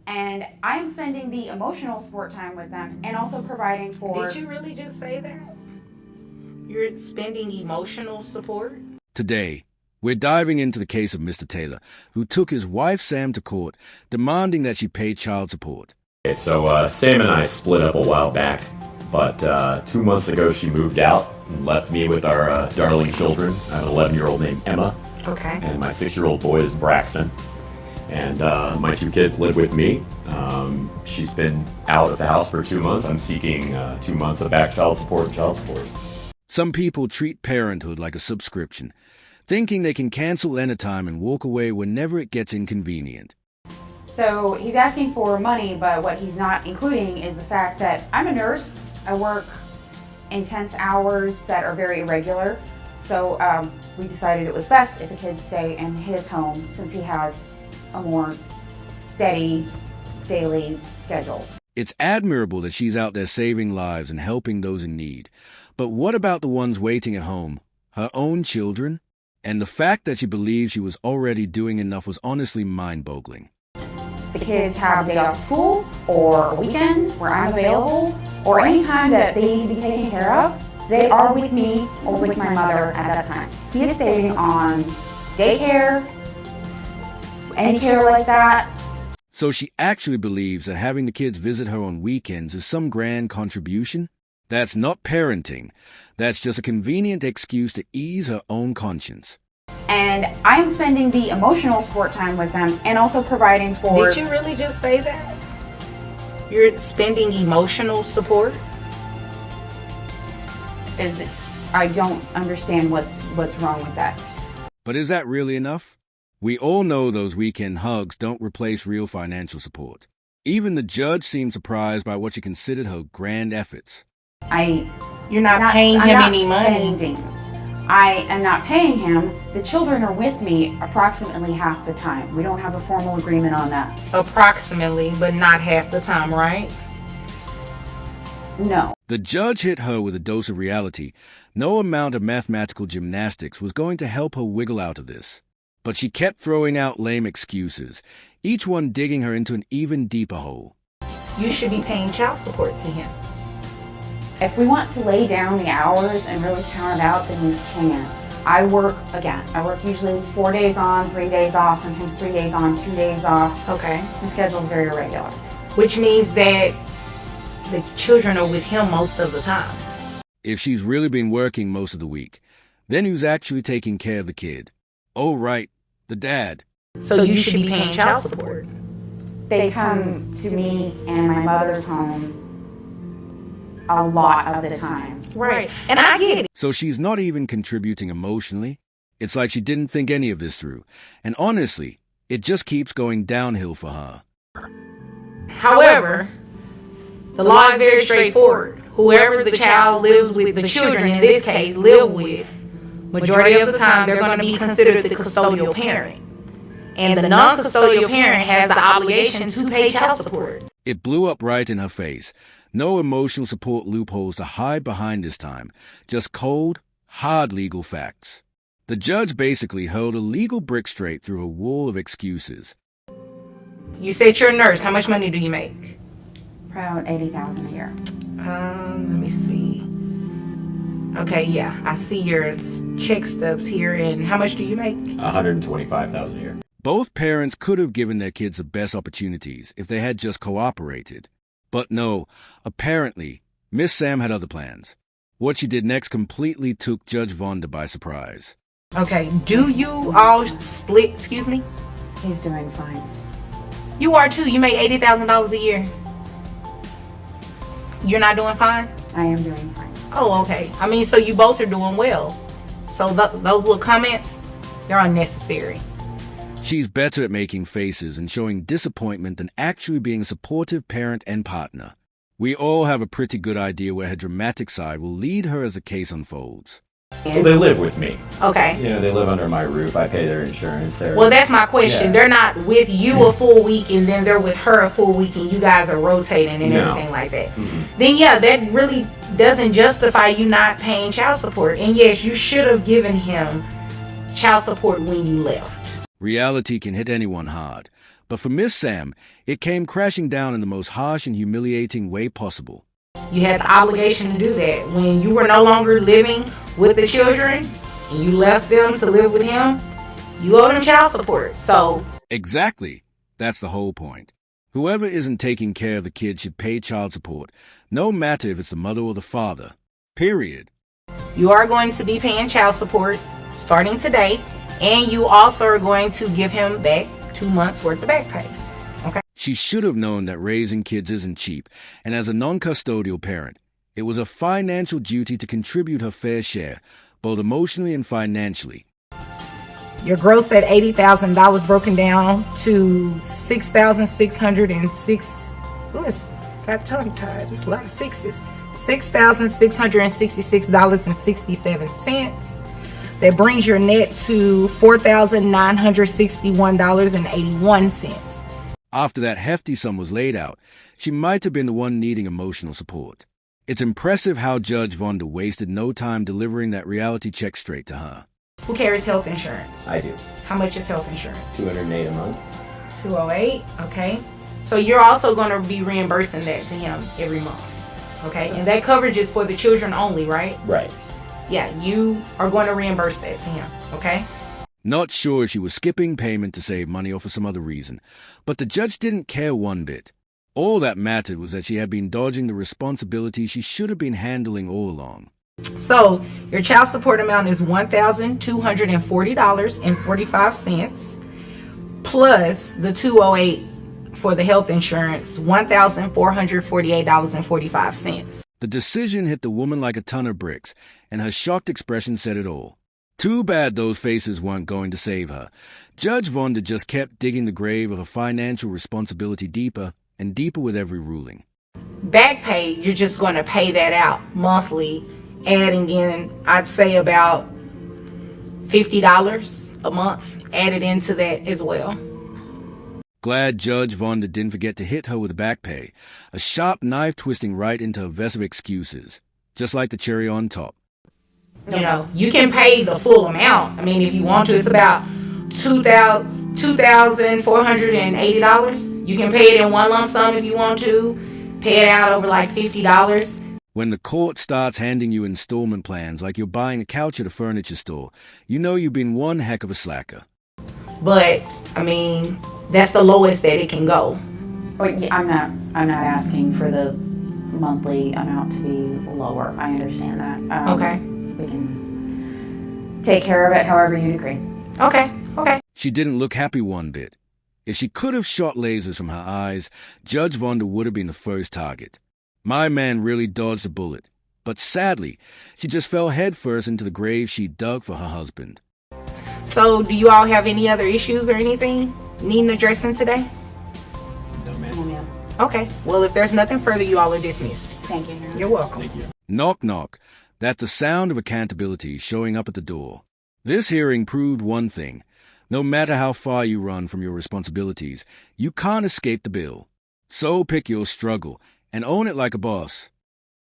And I'm spending the emotional support time with them and also providing for... Did you really just say that? You're spending emotional support? Today, we're diving into the case of Mr. Taylor, who took his wife Sam to court, demanding that she pay child support. Okay, so Sam and I split up a while back, but 2 months ago she moved out and left me with our darling children. I have an 11-year-old named Emma. Okay. And my 6-year-old boy is Braxton. And my 2 kids live with me. She's been out of the house for 2 months. I'm seeking 2 months of back child support and child support. Some people treat parenthood like a subscription, thinking they can cancel anytime and walk away whenever it gets inconvenient. So he's asking for money, but what he's not including is the fact that I'm a nurse. I work intense hours that are very irregular. So we decided it was best if the kids stay in his home since he has a more steady daily schedule. It's admirable that she's out there saving lives and helping those in need. But what about the ones waiting at home? Her own children? And the fact that she believes she was already doing enough was honestly mind-boggling. The kids have a day off school or a weekend where I'm available, or any time that they need to be taken care of, they are with me or with my mother at that time. He is saving on daycare, any care like that. So she actually believes that having the kids visit her on weekends is some grand contribution? That's not parenting. That's just a convenient excuse to ease her own conscience. And I'm spending the emotional support time with them and also providing for... Did you really just say that? You're spending emotional support? I don't understand what's wrong with that. But is that really enough? We all know those weekend hugs don't replace real financial support. Even the judge seemed surprised by what she considered her grand efforts. You're not paying him any money. I am not paying him. The children are with me approximately half the time. We don't have a formal agreement on that. Approximately, but not half the time, right? No. The judge hit her with a dose of reality. No amount of mathematical gymnastics was going to help her wiggle out of this. But she kept throwing out lame excuses, each one digging her into an even deeper hole. You should be paying child support to him. If we want to lay down the hours and really count it out, then we can. I work usually 4 days on, 3 days off, sometimes 3 days on, 2 days off. Okay. My schedule is very irregular. Which means that the children are with him most of the time. If she's really been working most of the week, then who's actually taking care of the kid? Oh, right, the dad. So you should be paying child support. They come to me and my mother's home a lot of the time. Right, and I get it. So she's not even contributing emotionally. It's like she didn't think any of this through. And honestly, it just keeps going downhill for her. However, the law is very straightforward. Whoever the child lives with, the children in this case live with, majority of the time they're going to be considered the custodial parent. And the non-custodial parent has the obligation to pay child support. It blew up right in her face. No emotional support loopholes to hide behind this time. Just cold, hard legal facts. The judge basically hurled a legal brick straight through a wall of excuses. You said you're a nurse. How much money do you make? Around $80,000 a year. Let me see. Okay, yeah, I see your check stubs here. And how much do you make? $125,000 a year. Both parents could have given their kids the best opportunities if they had just cooperated. But no, apparently, Miss Sam had other plans. What she did next completely took Judge Vonda by surprise. Okay, do you all split, excuse me? He's doing fine. You are too. You make $80,000 a year. You're not doing fine? I am doing fine. Oh, okay. I mean, so you both are doing well. So those little comments, they're unnecessary. She's better at making faces and showing disappointment than actually being a supportive parent and partner. We all have a pretty good idea where her dramatic side will lead her as the case unfolds. Well, they live with me. Okay. You know, they live under my roof. I pay their insurance. Well, that's my question. Yeah. They're not with you a full week and then they're with her a full week and you guys are rotating and everything like that. Mm-hmm. Then, yeah, that really doesn't justify you not paying child support. And yes, you should have given him child support when you left. Reality can hit anyone hard, But for Miss Sam, it came crashing down in the most harsh and humiliating way possible. You had the obligation to do that. When you were no longer living with the children and you left them to live with him, you owe them child support. So Exactly. That's the whole point. Whoever isn't taking care of the kid should pay child support, no matter if it's the mother or the father. Period. you are going to be paying child support starting today, and you also are going to give him back 2 months worth of back pay. Okay? She should have known that raising kids isn't cheap, and as a non-custodial parent, it was a financial duty to contribute her fair share, both emotionally and financially. Your gross at $80,000 broken down to $6,606. Got tongue tied. It's a lot of sixes. $6,666.67. That brings your net to $4,961.81. After that hefty sum was laid out, she might have been the one needing emotional support. It's impressive how Judge Vonda wasted no time delivering that reality check straight to her. Who carries health insurance? I do. How much is health insurance? $208 a month. $208. Okay. So you're also going to be reimbursing that to him every month. Okay. And that coverage is for the children only, right? Right. Yeah, you are going to reimburse that to him. Okay. Not sure if she was skipping payment to save money or for some other reason, but the judge didn't care one bit. All that mattered was that she had been dodging the responsibility she should have been handling all along. So your child support amount is $1,240.45 plus the $208 for the health insurance, $1,448.45. The decision hit the woman like a ton of bricks, and her shocked expression said it all. Too bad those faces weren't going to save her. Judge Vonda just kept digging the grave of her financial responsibility deeper and deeper with every ruling. Back pay, you're just going to pay that out monthly, adding in, I'd say about $50 a month added into that as well. Glad Judge Vonda didn't forget to hit her with back pay, a sharp knife twisting right into her vest of excuses, just like the cherry on top. You know, you can pay the full amount. I mean, if you want to, it's about $2,480. You can pay it in one lump sum if you want to. Pay it out over like $50. When the court starts handing you installment plans like you're buying a couch at a furniture store, you know you've been one heck of a slacker. But, I mean, that's the lowest that it can go. But yeah, I'm not asking for the monthly amount to be lower. I understand that. Okay. We can take care of it however you'd agree. Okay. She didn't look happy one bit. If she could have shot lasers from her eyes, Judge Vonda would have been the first target. My man really dodged a bullet, but sadly, she just fell headfirst into the grave she dug for her husband. So, do you all have any other issues or anything needing addressing today? No, Oh, man. yeah. Okay. Well, if there's nothing further, you all are dismissed. Thank you. You're welcome. Thank you. Knock, knock. That's the sound of accountability showing up at the door. This hearing proved one thing. No matter how far you run from your responsibilities, you can't escape the bill. So pick your struggle and own it like a boss.